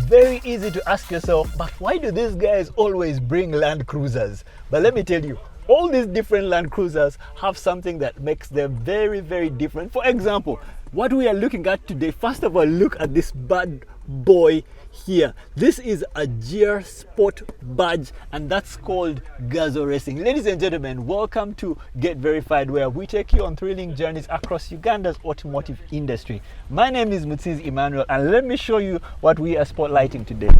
Very easy to ask yourself, but why do these guys always bring Land Cruisers? But let me tell you, all these different Land Cruisers have something that makes them very, very different. For example, what we are looking at today, first of all, look at this bad boy here. This is a GR Sport badge, and that's called Gazo Racing. Ladies and gentlemen, welcome to Get Verified, where we take you on thrilling journeys across Uganda's automotive industry. My name is Mutsinzi Emmanuel, and let me show you what we are spotlighting today.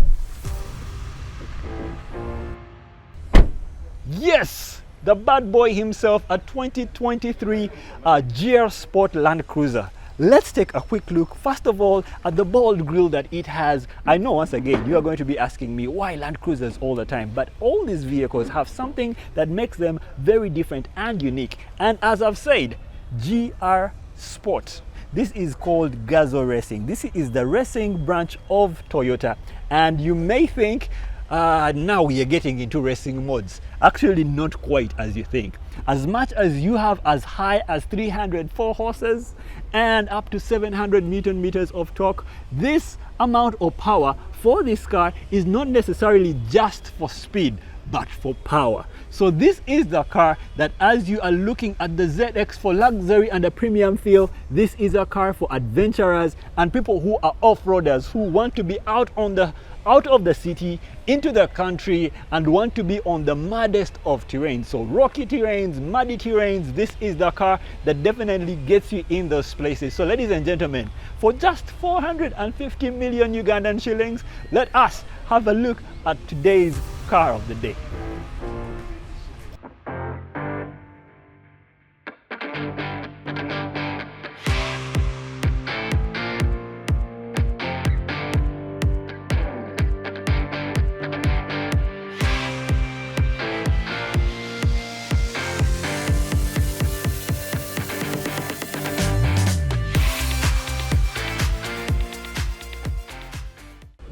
Yes, the bad boy himself, a 2023 GR Sport Land Cruiser. Let's take a quick look, first of all, at the bold grille that it has. I know once again you are going to be asking me why Land Cruisers all the time, but all these vehicles have something that makes them very different and unique. And as I've said, GR Sport. This is called Gazo Racing. This is the racing branch of Toyota, and you may think now we are getting into racing modes. Actually, not quite as you think. As much as you have as high as 304 horses and up to 700 Newton meters of torque, this amount of power for this car is not necessarily just for speed, but for power. So this is the car that, as you are looking at the ZX for luxury and a premium feel, this is a car for adventurers and people who are off-roaders, who want to be out of the city into the country and want to be on the maddest of terrains. So rocky terrains, muddy terrains, this is the car that definitely gets you in those places. So ladies and gentlemen, for just 450 million Ugandan shillings, let us have a look at today's car of the day.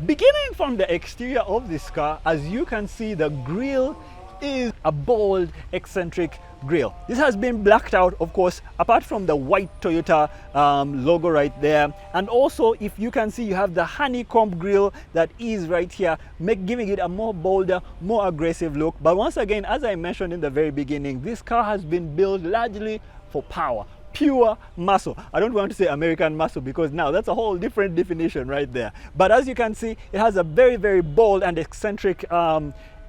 Beginning from the exterior of this car, as you can see, the grille is a bold, eccentric grille. This has been blacked out, of course, apart from the white Toyota logo right there. And also, if you can see, you have the honeycomb grille that is right here, giving it a more bolder, more aggressive look. But once again, as I mentioned in the very beginning, this car has been built largely for power. Pure muscle. I don't want to say American muscle because now that's a whole different definition right there. But as you can see, it has a very, very bold and eccentric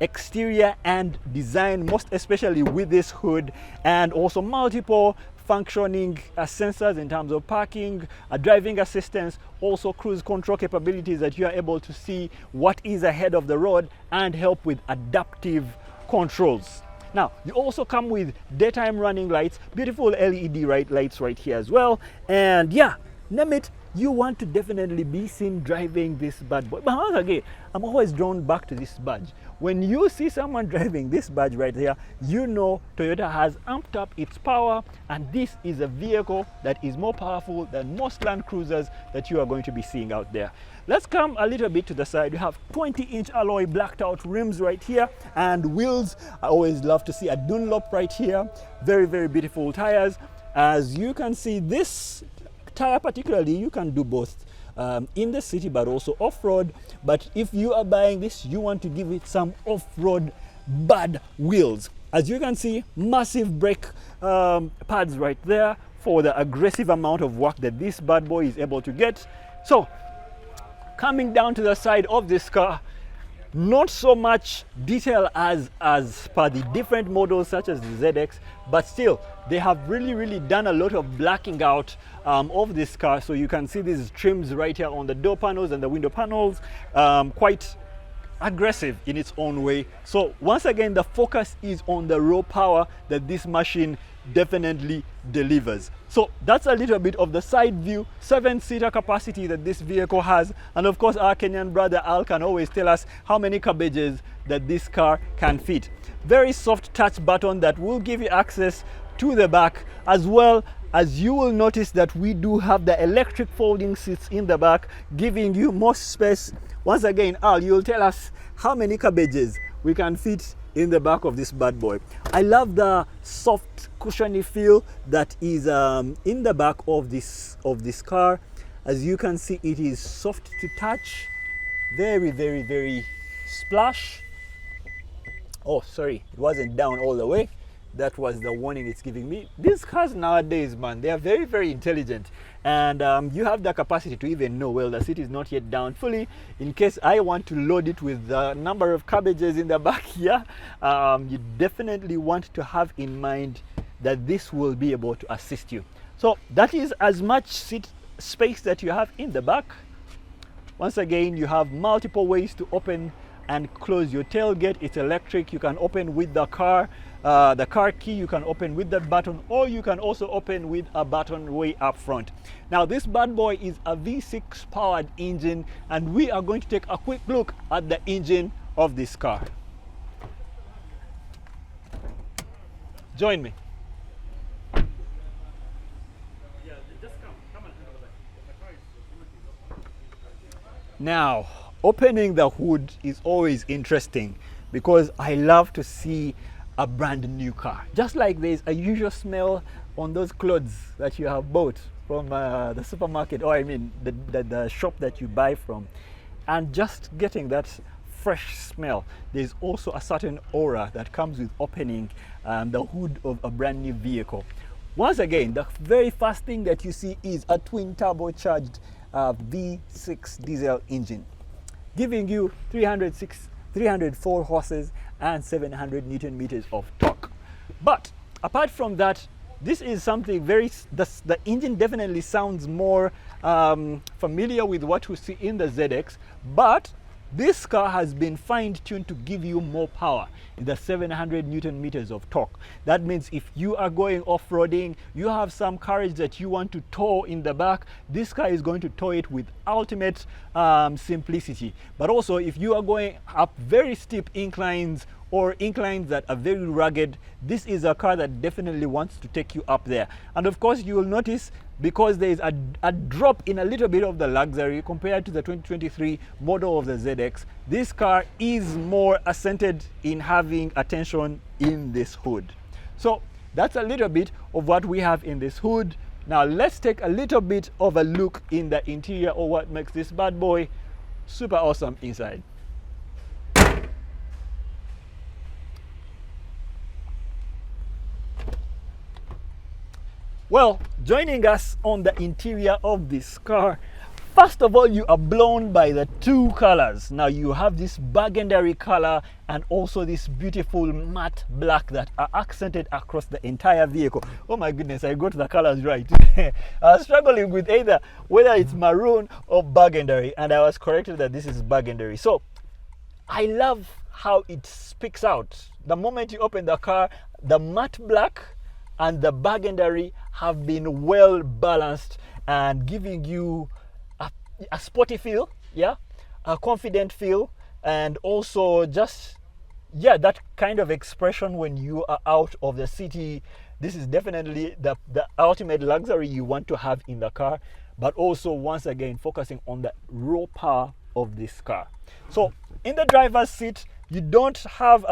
exterior and design, most especially with this hood, and also multiple functioning sensors in terms of parking, driving assistance, also cruise control capabilities that you are able to see what is ahead of the road and help with adaptive controls. Now, you also come with daytime running lights, beautiful LED lights right here as well. And yeah, name it, you want to definitely be seen driving this bad boy. But once again, I'm always drawn back to this badge. When you see someone driving this badge right here, you know Toyota has amped up its power, and this is a vehicle that is more powerful than most Land Cruisers that you are going to be seeing out there. Let's come a little bit to the side. You have 20-inch alloy blacked out rims right here, and wheels. I always love to see a Dunlop right here. Very, very beautiful tires. As you can see, this tire particularly, you can do both in the city but also off-road. But if you are buying this, you want to give it some off-road bad wheels. As you can see, massive brake pads right there for the aggressive amount of work that this bad boy is able to get. So coming down to the side of this car, not so much detail as per the different models such as the ZX, but still they have really done a lot of blacking out of this car. So you can see these trims right here on the door panels and the window panels, quite aggressive in its own way. So once again, the focus is on the raw power that this machine definitely delivers. So that's a little bit of the side view, 7-seater capacity that this vehicle has. And of course, our Kenyan brother Al can always tell us how many cabbages that this car can fit. Very soft touch button that will give you access to the back, as well as you will notice that we do have the electric folding seats in the back, giving you more space. Once again, Al, you'll tell us how many cabbages we can fit in the back of this bad boy. I love the soft cushiony feel that is in the back of this car. As you can see, it is soft to touch, very, very, very splash. Oh, sorry, it wasn't down all the way. That was the warning it's giving me. These cars nowadays, man, they are very, very intelligent. And you have the capacity to even know, well, the seat is not yet down fully. In case I want to load it with the number of cabbages in the back here, you definitely want to have in mind that this will be able to assist you. So that is as much seat space that you have in the back. Once again, you have multiple ways to open and close your tailgate. It's electric. You can open with the car key. You can open with that button, or you can also open with a button way up front. Now this bad boy is a V6 powered engine, and we are going to take a quick look at the engine of this car. Join me. Now, opening the hood is always interesting because I love to see a brand new car. Just like there's a usual smell on those clothes that you have bought from the supermarket, or I mean the shop that you buy from, and just getting that fresh smell. There's also a certain aura that comes with opening the hood of a brand new vehicle. Once again, the very first thing that you see is a twin turbocharged V6 diesel engine, giving you 304 horses and 700 Newton meters of torque. But apart from that, this is something the engine definitely sounds more familiar with what we see in the ZX, but this car has been fine-tuned to give you more power in the 700 Newton meters of torque. That means if you are going off-roading, you have some carriage that you want to tow in the back, this car is going to tow it with ultimate simplicity. But also, if you are going up very steep inclines or inclines that are very rugged, this is a car that definitely wants to take you up there. And of course, you will notice, because there is a drop in a little bit of the luxury compared to the 2023 model of the ZX, this car is more accented in having attention in this hood. So that's a little bit of what we have in this hood. Now let's take a little bit of a look in the interior, or what makes this bad boy super awesome inside. Well, joining us on the interior of this car, first of all, you are blown by the two colors. Now you have this burgundy color and also this beautiful matte black that are accented across the entire vehicle. Oh my goodness, I got the colors right. I was struggling with either whether it's maroon or burgundy, and I was corrected that this is burgundy. So I love how it speaks out. The moment you open the car, the matte black and the burgundy have been well balanced and giving you a sporty feel, yeah, a confident feel, and also just, yeah, that kind of expression when you are out of the city. This is definitely the ultimate luxury you want to have in the car, but also, once again, focusing on the raw power of this car. So in the driver's seat, you don't have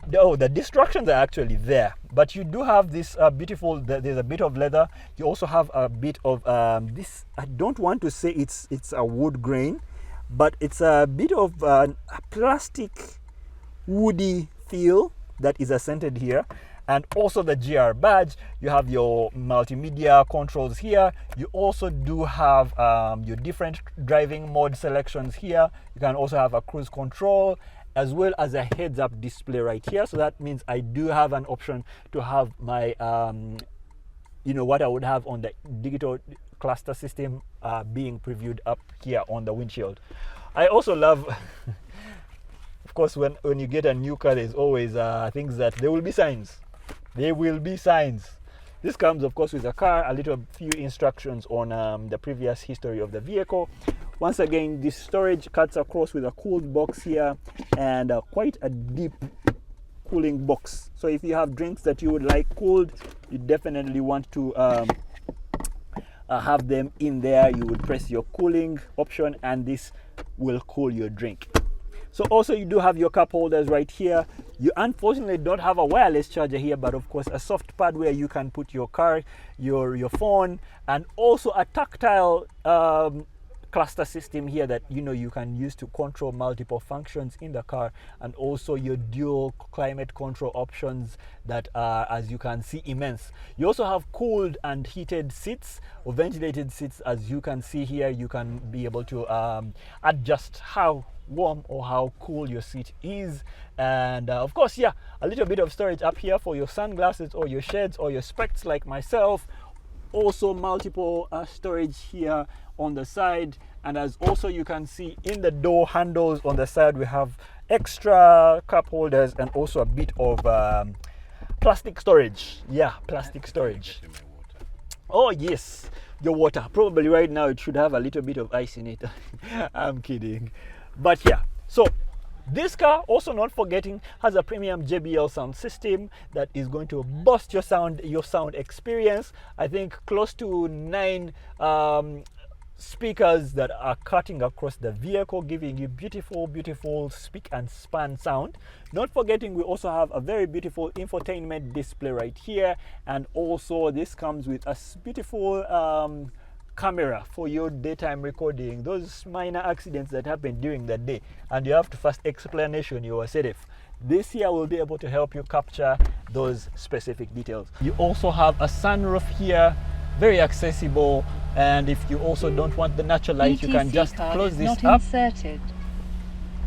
the distractions are actually there, but you do have this beautiful, there's a bit of leather. You also have a bit of this, I don't want to say it's a wood grain, but it's a bit of a plastic woody feel that is accented here. And also the GR badge. You have your multimedia controls here. You also do have your different driving mode selections here. You can also have a cruise control, as well as a heads-up display right here. So that means I do have an option to have my, what I would have on the digital cluster system being previewed up here on the windshield. I also love of course when you get a new car, there's always things that there will be signs. There will be signs. This comes of course with a car, a little few instructions on the previous history of the vehicle. Once again, this storage cuts across with a cooled box here, and quite a deep cooling box. So if you have drinks that you would like cooled, you definitely want to have them in there. You would press your cooling option and this will cool your drink. So also you do have your cup holders right here. You unfortunately don't have a wireless charger here, but of course a soft pad where you can put your car, your phone, and also a tactile cluster system here that you can use to control multiple functions in the car, and also your dual climate control options that are, as you can see, immense. You also have cooled and heated seats or ventilated seats. As you can see here, you can be able to adjust how warm or how cool your seat is. And of course, yeah, a little bit of storage up here for your sunglasses or your shades or your specs like myself. Also multiple storage here on the side, and as also you can see in the door handles on the side, we have extra cup holders and also a bit of plastic storage. Yeah, plastic storage. Oh yes, your water. Probably right now it should have a little bit of ice in it. I'm kidding. But yeah, so this car, also not forgetting, has a premium JBL sound system that is going to boost your sound experience. I think close to 9 speakers that are cutting across the vehicle, giving you beautiful speak and span sound. Not forgetting, we also have a very beautiful infotainment display right here, and also this comes with a beautiful camera for your daytime recording, those minor accidents that happen during the day and you have to first explanation you are safe. This here will be able to help you capture those specific details. You also have a sunroof here, very accessible, and if you also don't want the natural light, you can just close this up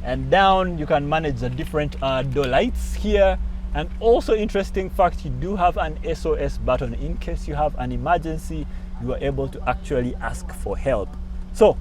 and down. You can manage the different door lights here. And also interesting fact, you do have an SOS button. In case you have an emergency, you are able to actually ask for help. So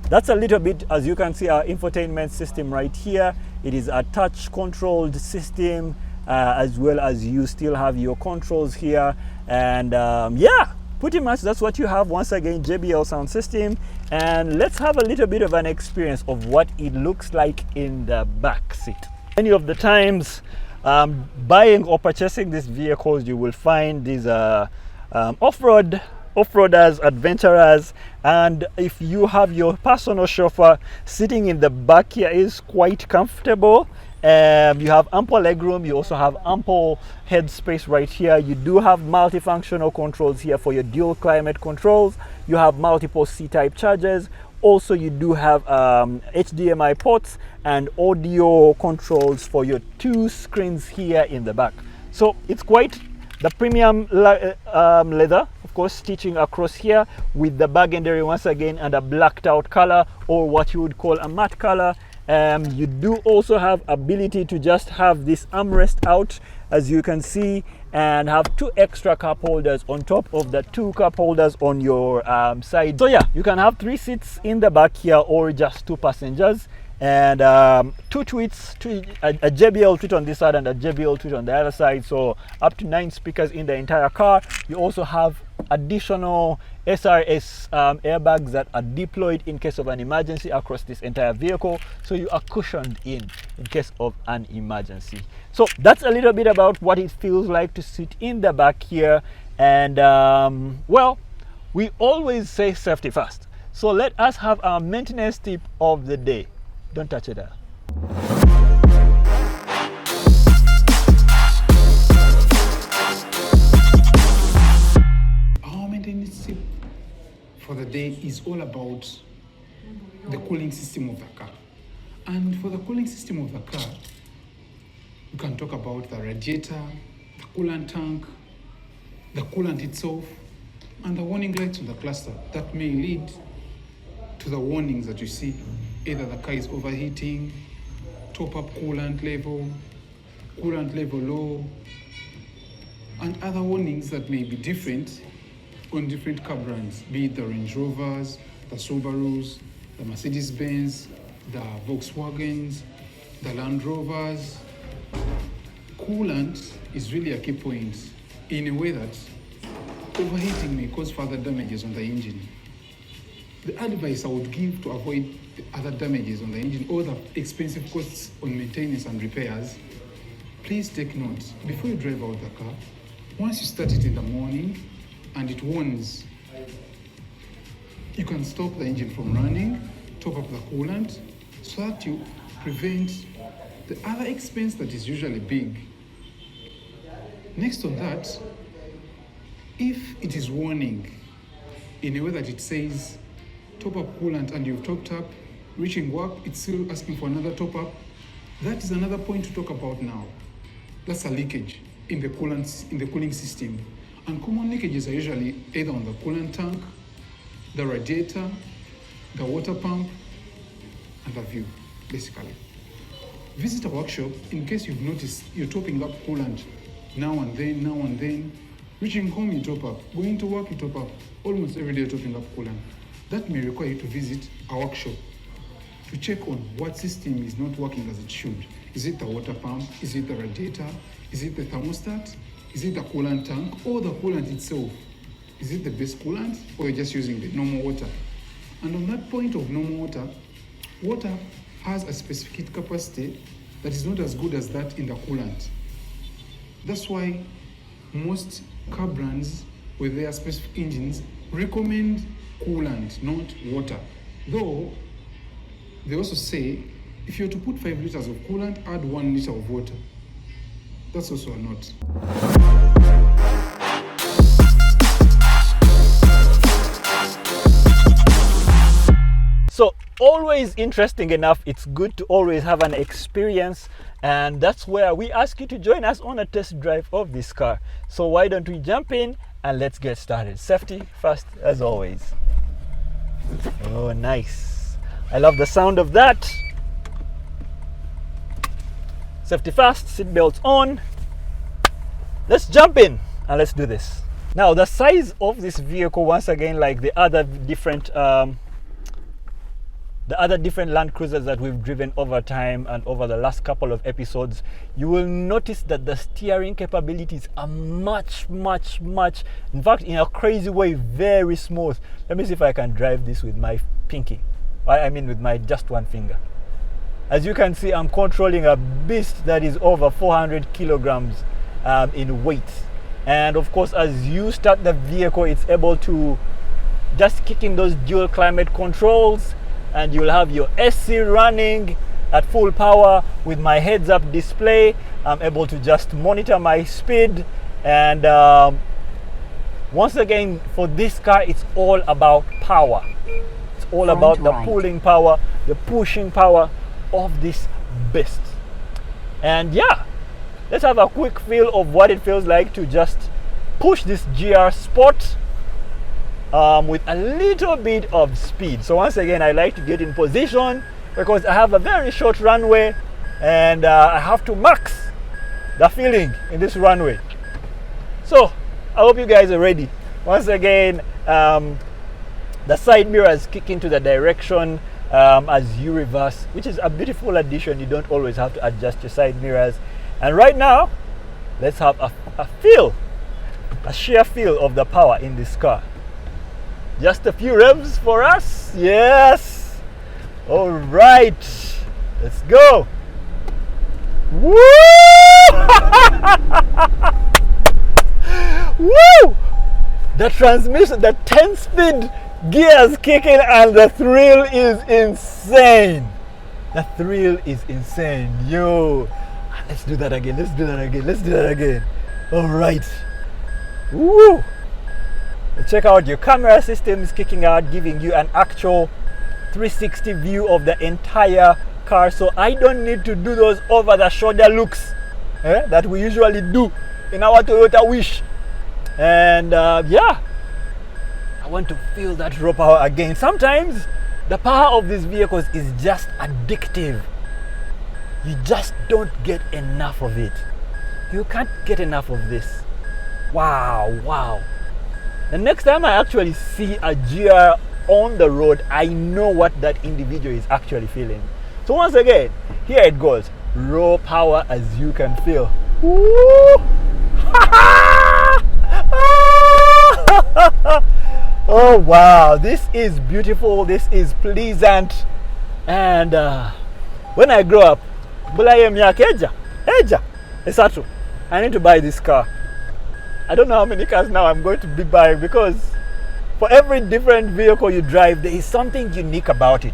that's a little bit, as you can see, our infotainment system right here. It is a touch controlled system, as well as you still have your controls here. And yeah, pretty much that's what you have. Once again, JBL sound system. And let's have a little bit of an experience of what it looks like in the back seat. Many of the times buying or purchasing these vehicles, you will find these off-roaders, adventurers, and if you have your personal chauffeur, sitting in the back here is quite comfortable. You have ample legroom. You also have ample head space right here. You do have multifunctional controls here for your dual climate controls. You have multiple C-type chargers. Also, you do have HDMI ports and audio controls for your 2 screens here in the back. So it's quite the premium leather, of course, stitching across here with the burgundy once again and a blacked out color, or what you would call a matte color. You do also have ability to just have this armrest out, as you can see, and have 2 extra cup holders on top of the 2 cup holders on your side. So yeah, you can have 3 seats in the back here or just 2 passengers, and 2 tweets, a JBL tweet on this side and a JBL tweet on the other side, so up to 9 speakers in the entire car. You also have additional SRS airbags that are deployed in case of an emergency across this entire vehicle, so you are cushioned in case of an emergency. So that's a little bit about what it feels like to sit in the back here. And well, we always say safety first, so let us have our maintenance tip of the day. Don't touch it. Our maintenance tip for the day is all about the cooling system of the car. And for the cooling system of the car, you can talk about the radiator, the coolant tank, the coolant itself, and the warning lights on the cluster that may lead to the warnings that you see. Either the car is overheating, top up coolant level low, and other warnings that may be different on different car brands, be it the Range Rovers, the Subarus, the Mercedes-Benz, the Volkswagens, the Land Rovers. Coolant is really a key point in a way that overheating may cause further damages on the engine. The advice I would give to avoid the other damages on the engine or the expensive costs on maintenance and repairs, please take note before you drive out the car. Once you start it in the morning and it warns, you can stop the engine from running, top up the coolant, so that you prevent the other expense that is usually big. Next on that, if it is warning in a way that it says top up coolant and you've topped up, reaching work, it's still asking for another top up, that is another point to talk about now. That's a leakage in the cooling system. And common leakages are usually either on the coolant tank, the radiator, the water pump, and the view, basically. Visit a workshop in case you've noticed you're topping up coolant now and then. Reaching home, you top up. Going to work, you top up. Almost every day, you're topping up coolant. That may require you to visit a workshop to check on what system is not working as it should. Is it the water pump? Is it the radiator? Is it the thermostat? Is it the coolant tank or the coolant itself? Is it the base coolant or you're just using the normal water? And on that point of normal water, water has a specific capacity that is not as good as that in the coolant. That's why most car brands with their specific engines recommend coolant, not water. Though they also say if you're to put 5 liters of coolant, add 1 liter of water. That's also a note. So always interesting enough, it's good to always have an experience, and that's where we ask you to join us on a test drive of this car. So why don't we jump in and let's get started. Safety first as always. Oh, nice. I love the sound of that. Safety first, seat belts on. Let's jump in and let's do this. Now the size of this vehicle, once again, like the other different LandCruisers that we've driven over time and over the last couple of episodes, you will notice that the steering capabilities are much, in fact, in a crazy way, very smooth. Let me see if I can drive this with my pinky. I mean with my just one finger. As you can see, I'm controlling a beast that is over 400 kilograms in weight. And of course, as you start the vehicle, it's able to just kick in those dual climate controls, and you'll have your SC running at full power with my heads-up display. I'm able to just monitor my speed, and once again, for this car, it's all about power. It's all about the pulling power, the pushing power of this beast. And yeah, let's have a quick feel of what it feels like to just push this GR Sport with a little bit of speed. So once again, I like to get in position because I have a very short runway, and I have to max the feeling in this runway. So I hope you guys are ready. Once again, the side mirrors kick into the direction as you reverse, which is a beautiful addition. You don't always have to adjust your side mirrors. And right now, let's have a sheer feel of the power in this car. Just a few revs for us. Yes. All right. Let's go. Woo! Woo! The transmission, the 10-speed gears kicking, and the thrill is insane. The thrill is insane. Yo. Let's do that again. All right. Woo! Check out your camera systems kicking out, giving you an actual 360 view of the entire car. So I don't need to do those over the shoulder looks that we usually do in our Toyota Wish. And yeah, I want to feel that raw power again. Sometimes the power of these vehicles is just addictive. You just don't get enough of it. You can't get enough of this. Wow. The next time I actually see a GR on the road, I know what that individual is actually feeling. So once again, here it goes. Raw power as you can feel. Woo! Oh wow, this is beautiful, this is pleasant. And when I grow up, I need to buy this car. I don't know how many cars now I'm going to be buying, because for every different vehicle you drive, there is something unique about it.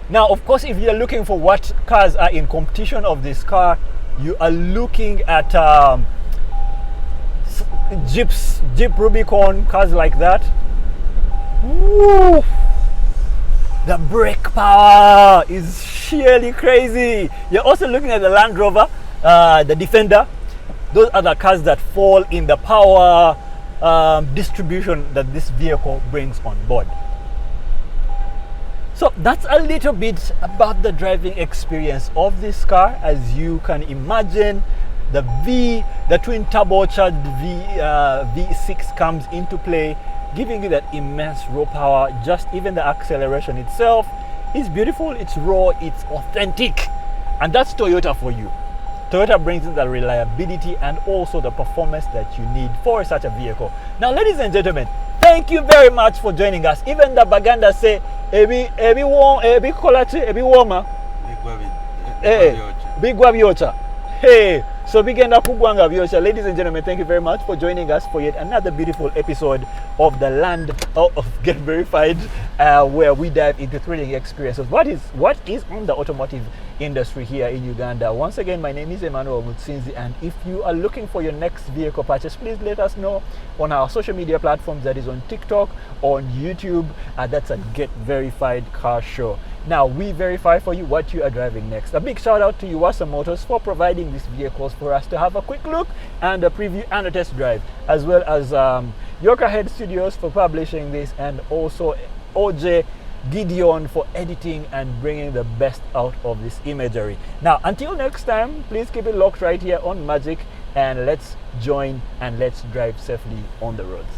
Now, of course, if you're looking for what cars are in competition of this car, you are looking at Jeep Rubicon, cars like that. Woo! The brake power is sheerly crazy. You're also looking at the Land Rover, the Defender. Those are the cars that fall in the power distribution that this vehicle brings on board. So that's a little bit about the driving experience of this car. As you can imagine, the twin turbocharged V6 comes into play, giving you that immense raw power. Just even the acceleration itself is beautiful, it's raw, it's authentic. And that's Toyota for you. Toyota brings in the reliability and also the performance that you need for such a vehicle. Now, ladies and gentlemen, thank you very much for joining us. Even the Baganda say, ebi warmer, big wabiocha. Hey, so bigenda kugwanga biocha. Ladies and gentlemen, thank you very much for joining us for yet another beautiful episode of the land of Get Verified, where we dive into thrilling experiences. What is on the automotive industry here in Uganda. Once again, my name is Emmanuel Mutsinzi, and if you are looking for your next vehicle purchase, please let us know on our social media platforms. That is on TikTok, on YouTube. That's at Get Verified Car Show. Now, we verify for you what you are driving next. A big shout out to Yuasa Motors for providing these vehicles for us to have a quick look and a preview and a test drive, as well as Yorka Head Studios for publishing this, and also OJ Gideon for editing and bringing the best out of this imagery. Now, until next time, please keep it locked right here on Magic, and let's join and let's drive safely on the roads.